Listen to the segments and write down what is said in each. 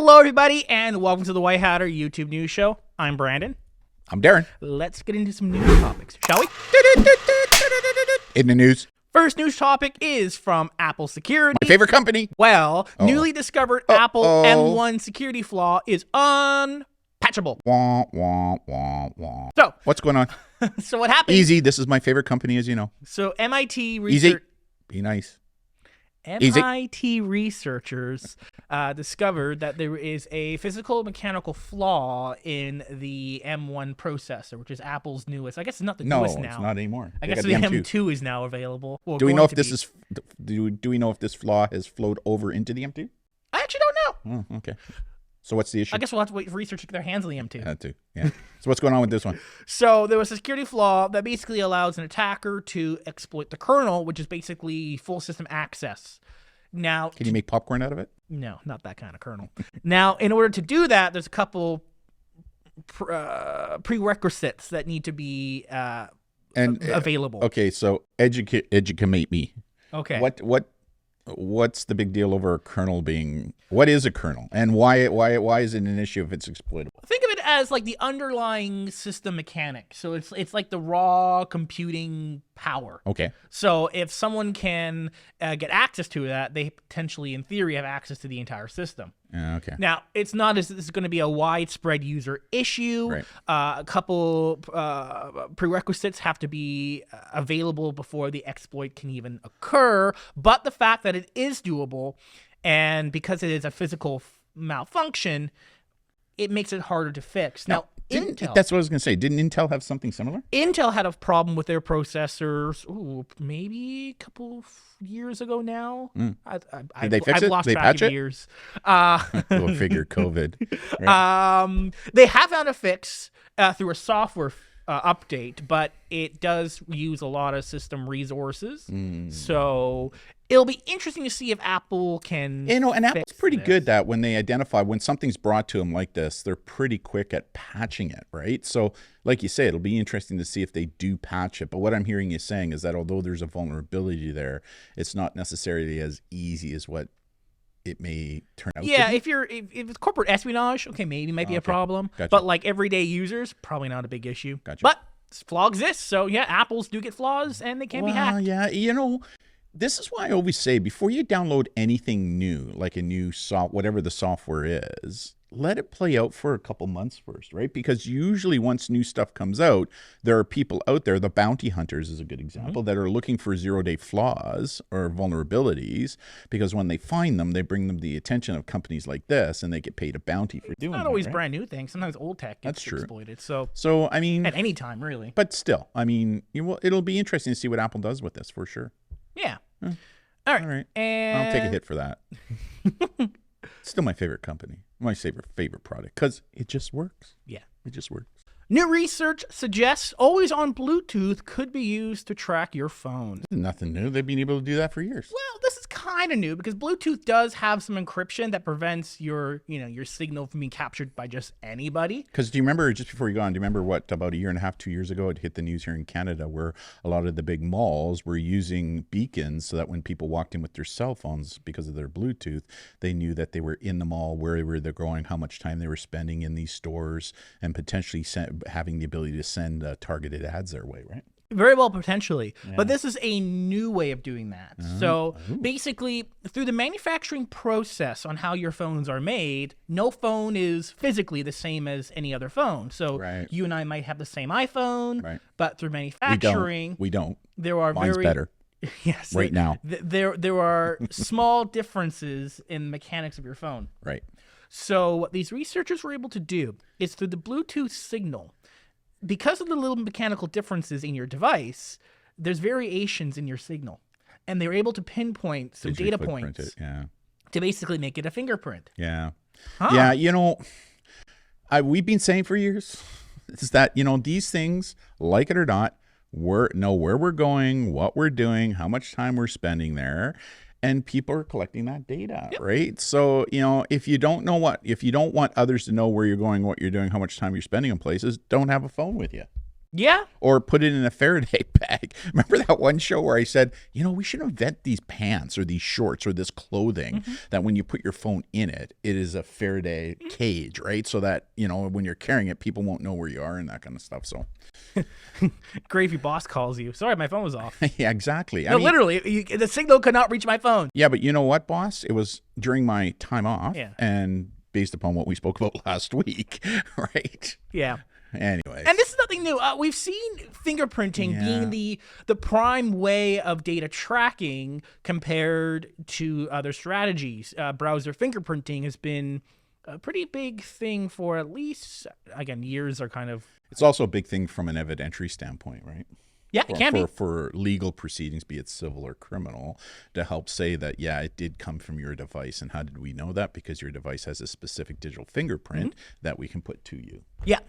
Hello, everybody, and welcome to the White Hatter YouTube News Show. I'm Brandon. I'm Darren. Let's get into some news topics, shall we? In the news. First news topic is from Apple Security. My favorite company. Well, newly discovered Apple M1 security flaw is unpatchable. Wah, wah, wah, wah. So, what's going on? So what happened? Easy. This is my favorite company, as you know. So MIT Easy. Be nice. MIT researchers discovered that there is a physical mechanical flaw in the M1 processor, which is Apple's newest. I guess it's not the newest now. No, it's not anymore. I guess the M2 is now available. Do we know if this is? Do we know if this flaw has flowed over into the M2? I actually don't know. Oh, okay. So what's the issue? I guess we'll have to wait for research to get their hands on the M2. That too. Yeah. So what's going on with this one? So there was a security flaw that basically allows an attacker to exploit the kernel, which is basically full system access. Now, can you make popcorn out of it? No, not that kind of kernel. Now, in order to do that, there's a couple prerequisites that need to be available. Okay, so educate me. Okay. What's the big deal over a kernel being? What is a kernel, and why is it an issue if it's exploitable? Think of it as like the underlying system mechanic. So it's like the raw computing power. Okay. So if someone can get access to that, they potentially, in theory, have access to the entire system. Okay. Now, it's not as this is going to be a widespread user issue. Right. A couple prerequisites have to be available before the exploit can even occur. But the fact that it is doable, and because it is a physical malfunction, it makes it harder to fix. Now, Intel, that's what I was going to say. Didn't Intel have something similar? Intel had a problem with their processors, maybe a couple years ago now. Did they fix it? Lost They track patch of it? years. We'll figure COVID. Right? They have found a fix through a software update, but it does use a lot of system resources. So it'll be interesting to see if Apple can. And Apple's pretty good that when they identify when something's brought to them like this, they're pretty quick at patching it, right? So, like you say, it'll be interesting to see if they do patch it. But what I'm hearing you saying is that although there's a vulnerability there, it's not necessarily as easy as what it may turn out. Yeah, to be. if it's corporate espionage, okay, maybe might be a problem. Gotcha. But like everyday users, probably not a big issue. Gotcha. But flaw exists, so yeah, Apples do get flaws and they can be hacked. Yeah, this is why I always say before you download anything new, like a new whatever the software is, let it play out for a couple months first, right? Because usually once new stuff comes out, there are people out there, the bounty hunters is a good example, that are looking for zero-day flaws or vulnerabilities, because when they find them, they bring them to the attention of companies like this, and they get paid a bounty for doing it. Not always right? brand new things. Sometimes old tech gets exploited. So I mean, at any time, really. But still, I mean, it'll be interesting to see what Apple does with this for sure. Yeah. All right. And I'll take a hit for that. Still my favorite company. My favorite product because it just works. Yeah. It just works. New research suggests always-on Bluetooth could be used to track your phone. Nothing new. They've been able to do that for years. Well, this is kind of new because Bluetooth does have some encryption that prevents your signal from being captured by just anybody. Because do you remember, just before you go on, do you remember what, about a year and a half, 2 years ago, it hit the news here in Canada where a lot of the big malls were using beacons so that when people walked in with their cell phones because of their Bluetooth, they knew that they were in the mall, where they're going, how much time they were spending in these stores, and potentially having the ability to send targeted ads their way, right? Very well, potentially. Yeah. But this is a new way of doing that. So basically, through the manufacturing process on how your phones are made, no phone is physically the same as any other phone. So you and I might have the same iPhone, but through manufacturing, we don't. There are Mine's better. Yes. Right now. There are small differences in the mechanics of your phone. Right. So what these researchers were able to do is through the Bluetooth signal, because of the little mechanical differences in your device, there's variations in your signal. And they're able to pinpoint some data points to basically make it a fingerprint. Yeah. Huh. Yeah, we've been saying for years is that, these things, like it or not, know where we're going, what we're doing, how much time we're spending there. And people are collecting that data, right? So, if you don't want others to know where you're going, what you're doing, how much time you're spending in places, don't have a phone with you. Yeah. Or put it in a Faraday bag. Remember that one show where I said, we should invent these pants or these shorts or this clothing that when you put your phone in it, it is a Faraday cage, right? So that, when you're carrying it, people won't know where you are and that kind of stuff. So Gravy boss calls you. Sorry, my phone was off. yeah, exactly. No, literally, the signal could not reach my phone. Yeah, but you know what, boss? It was during my time off and based upon what we spoke about last week, right? Yeah. Anyways. And this is nothing new. We've seen fingerprinting being the prime way of data tracking compared to other strategies. Browser fingerprinting has been a pretty big thing for at least, again, years are kind of... It's also a big thing from an evidentiary standpoint, right? Yeah, it can be. For legal proceedings, be it civil or criminal, to help say that, it did come from your device. And how did we know that? Because your device has a specific digital fingerprint that we can put to you. Yeah.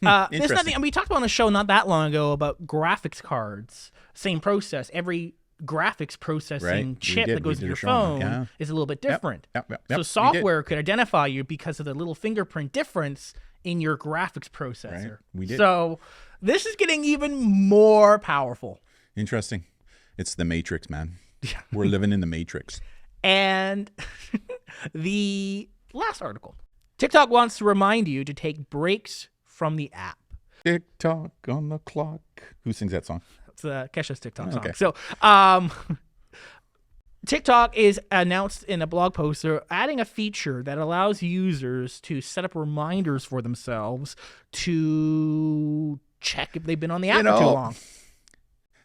There's nothing, and we talked about on the show not that long ago about graphics cards. Same process. Every graphics processing chip that goes into your phone is a little bit different. Yep. So software could identify you because of the little fingerprint difference in your graphics processor. Right. We did. So this is getting even more powerful. Interesting. It's the Matrix, man. We're living in the Matrix. And the last article. TikTok wants to remind you to take breaks from the app. Tick-tock on the clock. Who sings that song? It's Kesha's TikTok song. Okay. So TikTok is announced in a blog post. They're adding a feature that allows users to set up reminders for themselves to check if they've been on the app for too long.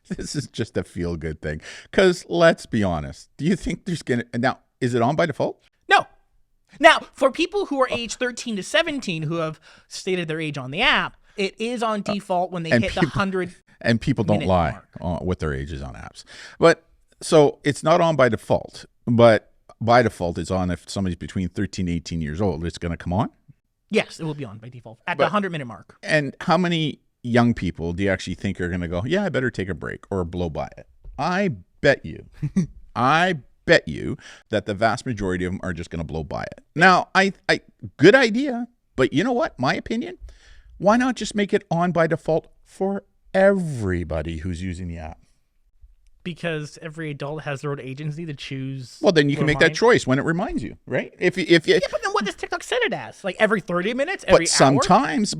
This is just a feel-good thing. Because let's be honest. Do you think there's going to... Now, is it on by default? No. Now, for people who are age 13 to 17 who have stated their age on the app, it is on default when they hit the 100. And people don't lie with their ages on apps. But so it's not on by default, but by default it's on if somebody's between 13 and 18 years old. It's going to come on? Yes, it will be on by default at the 100-minute mark. And how many young people do you actually think are going to go, I better take a break or blow by it? I bet you. Bet you that the vast majority of them are just going to blow by it. Now, I good idea, but you know what? My opinion, why not just make it on by default for everybody who's using the app? Because every adult has their own agency to choose. Well, then you can make that choice when it reminds you, right? If you but then what does TikTok set it as? Like every 30 minutes, every hour? Sometimes,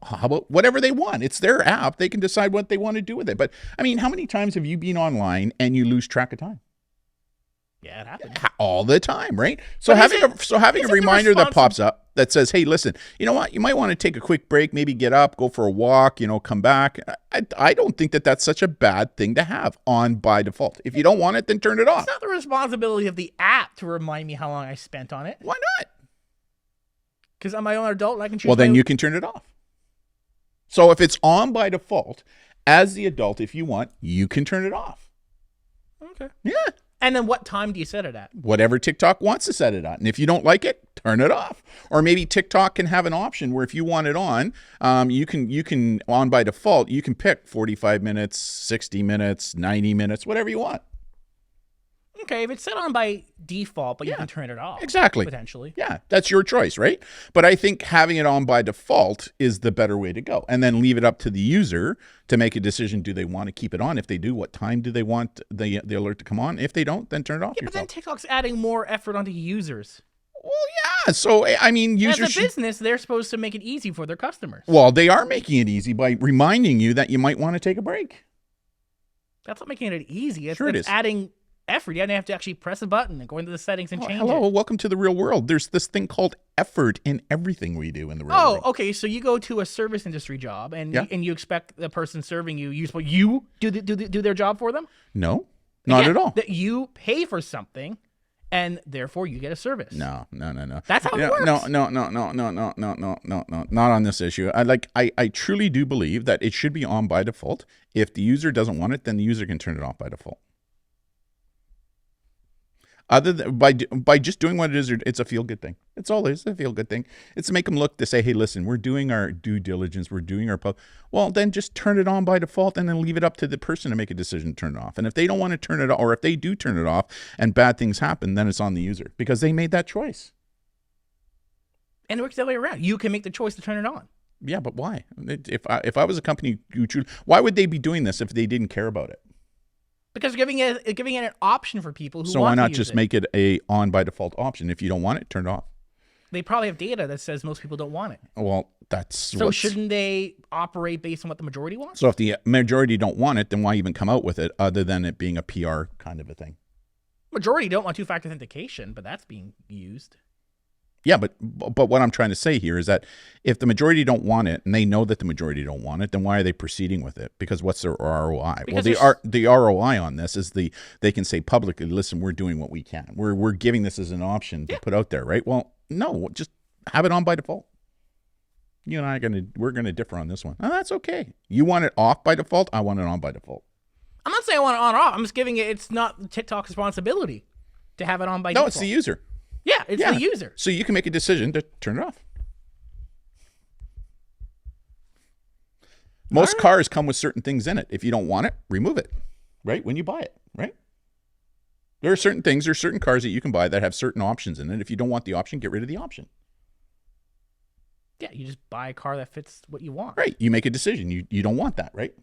how about whatever they want? It's their app. They can decide what they want to do with it. But I mean, how many times have you been online and you lose track of time? Yeah, it happens all the time, right? So having a reminder that pops up that says, "Hey, listen, you know what? You might want to take a quick break, maybe get up, go for a walk, come back." I don't think that that's such a bad thing to have on by default. If you don't want it, then turn it off. It's not the responsibility of the app to remind me how long I spent on it. Why not? Because I'm my own adult, I can choose. Well, then you can turn it off. So if it's on by default, as the adult, if you want, you can turn it off. Okay. Yeah. And then what time do you set it at? Whatever TikTok wants to set it at. And if you don't like it, turn it off. Or maybe TikTok can have an option where if you want it on, you can on by default, you can pick 45 minutes, 60 minutes, 90 minutes, whatever you want. Okay, if it's set on by default, but you can turn it off. Exactly. Potentially. Yeah, that's your choice, right? But I think having it on by default is the better way to go. And then leave it up to the user to make a decision. Do they want to keep it on? If they do, what time do they want the alert to come on? If they don't, then turn it off Yeah, yourself. but then TikTok's adding more effort onto users. Well, yeah. So, I mean, users... As a business, they're supposed to make it easy for their customers. Well, they are making it easy by reminding you that you might want to take a break. That's not making it easy. Sure it is. Adding effort. You have to actually press a button and go into the settings and change it. Hello, welcome to the real world. There's this thing called effort in everything we do in the real world. Oh, okay. So you go to a service industry job and you expect the person serving you, you do their job for them? No, not at all. That you pay for something and therefore you get a service. No. That's how it works. No. Not on this issue. I truly do believe that it should be on by default. If the user doesn't want it, then the user can turn it off by default. Other than by just doing what it is, it's a feel-good thing. It's all it is, a feel-good thing. It's to make them look to say, hey, listen, we're doing our due diligence. We're doing our well, then just turn it on by default and then leave it up to the person to make a decision to turn it off. And if they don't want to turn it off, or if they do turn it off and bad things happen, then it's on the user because they made that choice. And it works the other way around. You can make the choice to turn it on. Yeah, but why? If I was a company, why would they be doing this if they didn't care about it? Because giving it an option for people who So want why to not use just it. make it a on by default option? If you don't want it, turn it off. They probably have data that says most people don't want it. Well, that's So shouldn't they operate based on what the majority wants? So if the majority don't want it, then why even come out with it other than it being a PR kind of a thing? Majority don't want two-factor authentication, but that's being used. Yeah, but what I'm trying to say here is that if the majority don't want it and they know that the majority don't want it, then why are they proceeding with it? Because what's their ROI? Because the ROI on this is they can say publicly, listen, we're doing what we can. We're giving this as an option to put out there, right? Well, no, just have it on by default. You and I we're gonna differ on this one. Oh, that's okay. You want it off by default. I want it on by default. I'm not saying I want it on or off. I'm just giving it's not TikTok's responsibility to have it on by default. No, it's the user. Yeah, it's the user. So you can make a decision to turn it off. Most cars come with certain things in it. If you don't want it, remove it, right? When you buy it, right? There are certain things, there's certain cars that you can buy that have certain options in it. If you don't want the option, get rid of the option. Yeah, you just buy a car that fits what you want. Right. You make a decision. You don't want that, right?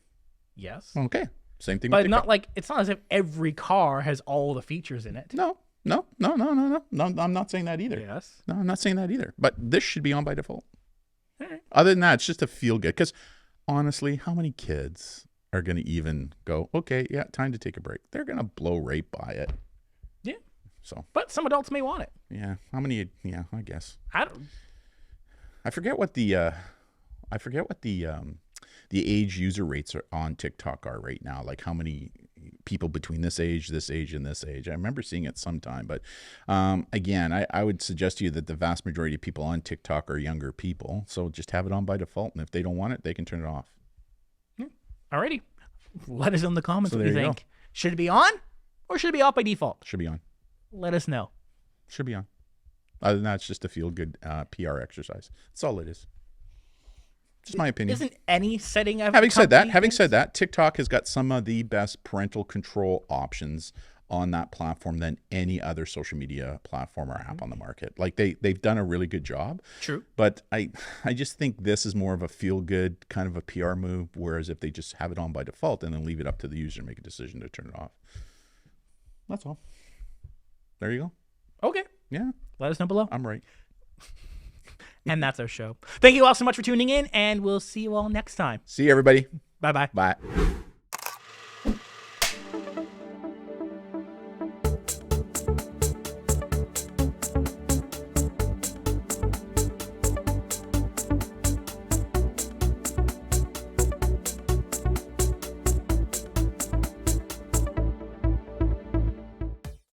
Yes. Okay. Same thing but with TikTok. not like it's not as if every car has all the features in it. No, I'm not saying that either. Yes. No, I'm not saying that either. But this should be on by default. All right. Other than that, it's just a feel good. Because honestly, how many kids are going to even go, okay, yeah, time to take a break? They're going to blow right by it. Yeah. So. But some adults may want it. Yeah. How many? Yeah, I guess. I forget what the age user rates are on TikTok are right now. Like how many people between this age, and this age. I remember seeing it sometime, but again, I would suggest to you that the vast majority of people on TikTok are younger people. So just have it on by default, and if they don't want it, they can turn it off. Alrighty. Let us know in the comments what you think. Go. Should it be on or should it be off by default? Should be on. Let us know. Should be on. Other than that, it's just a feel-good PR exercise. That's all it is. Just my opinion. Isn't any setting of Having said that, TikTok has got some of the best parental control options on that platform than any other social media platform or app on the market. Like they've done a really good job. True. But I just think this is more of a feel-good kind of a PR move, whereas if they just have it on by default and then leave it up to the user to make a decision to turn it off. That's all. There you go. Okay. Yeah. Let us know below. I'm right. And that's our show. Thank you all so much for tuning in, and we'll see you all next time. See you, everybody. Bye-bye. Bye.